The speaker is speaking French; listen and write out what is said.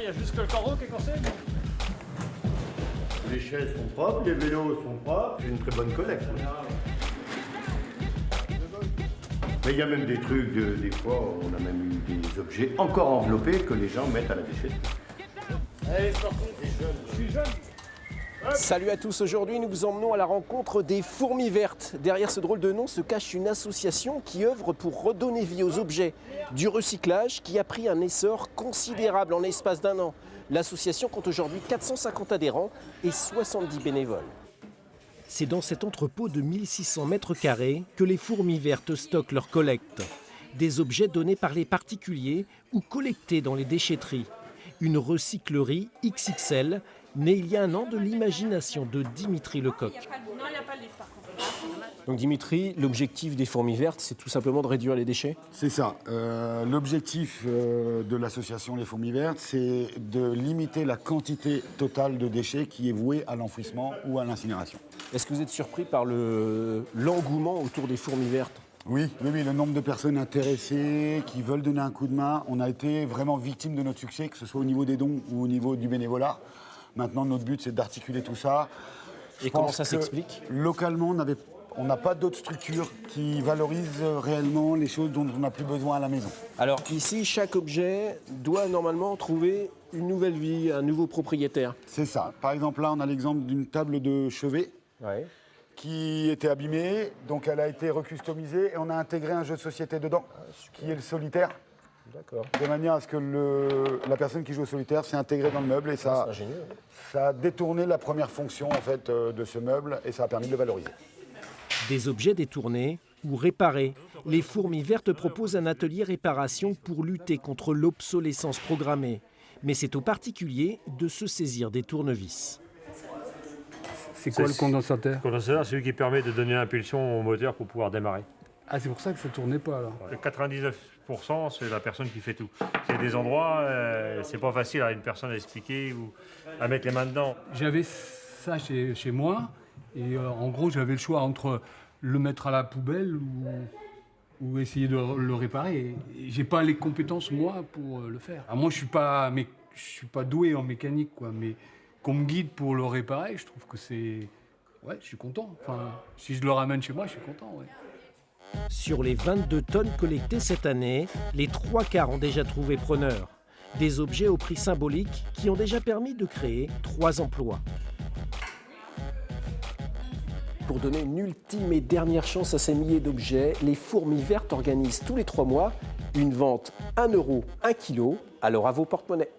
Après, il y a juste que le carreau qui est cassé. Les chaises sont propres, les vélos sont propres. J'ai une très bonne collecte. Mais il y a même des trucs, des fois, on a même eu des objets encore enveloppés que les gens mettent à la déchetterie. Allez, par contre, je suis jeune. Salut à tous, aujourd'hui nous vous emmenons à la rencontre des fourmis vertes. Derrière ce drôle de nom se cache une association qui œuvre pour redonner vie aux objets. Du recyclage qui a pris un essor considérable en l'espace d'un an. L'association compte aujourd'hui 450 adhérents et 70 bénévoles. C'est dans cet entrepôt de 1600 mètres carrés que les fourmis vertes stockent leur collecte. Des objets donnés par les particuliers ou collectés dans les déchetteries. Une recyclerie XXL née il y a un an de l'imagination de Dimitri Lecoq. Donc Dimitri, l'objectif des fourmis vertes, c'est tout simplement de réduire les déchets? C'est ça. L'objectif de l'association Les Fourmis Vertes, c'est de limiter la quantité totale de déchets qui est vouée à l'enfouissement ou à l'incinération. Est-ce que vous êtes surpris par l'engouement autour des fourmis vertes? Oui, le nombre de personnes intéressées qui veulent donner un coup de main, on a été vraiment victime de notre succès, que ce soit au niveau des dons ou au niveau du bénévolat. Maintenant, notre but, c'est d'articuler tout ça. Et comment ça s'explique? Localement, on n'a pas d'autres structures qui valorisent réellement les choses dont on n'a plus besoin à la maison. Alors ici, chaque objet doit normalement trouver une nouvelle vie, un nouveau propriétaire. C'est ça. Par exemple, là, on a l'exemple d'une table de chevet qui était abîmée. Donc, elle a été recustomisée et on a intégré un jeu de société dedans, qui est le solitaire. D'accord. De manière à ce que la personne qui joue au solitaire s'est intégrée dans le meuble et ça a détourné la première fonction en fait, de ce meuble et ça a permis de le valoriser. Des objets détournés ou réparés. Les fourmis vertes proposent un atelier réparation pour lutter contre l'obsolescence programmée. Mais c'est aux particuliers de se saisir des tournevis. C'est quoi le condensateur? Le condensateur, c'est lui qui permet de donner impulsion au moteur pour pouvoir démarrer. Ah, c'est pour ça que ça ne tournait pas alors. Le 99%, c'est la personne qui fait tout. Il y a des endroits, c'est pas facile à une personne à expliquer ou à mettre les mains dedans. J'avais ça chez moi et en gros j'avais le choix entre le mettre à la poubelle ou essayer de le réparer. Et j'ai pas les compétences moi pour le faire. Alors, moi je suis pas doué en mécanique quoi, mais qu'on me guide pour le réparer, je trouve que c'est... Ouais, je suis content. Enfin, si je le ramène chez moi, je suis content, ouais. Sur les 22 tonnes collectées cette année, les 3/4 ont déjà trouvé preneur. Des objets au prix symbolique qui ont déjà permis de créer 3 emplois. Pour donner une ultime et dernière chance à ces milliers d'objets, les Fourmis Vertes organisent tous les 3 mois une vente 1 euro, 1 kilo, alors à vos porte-monnaies.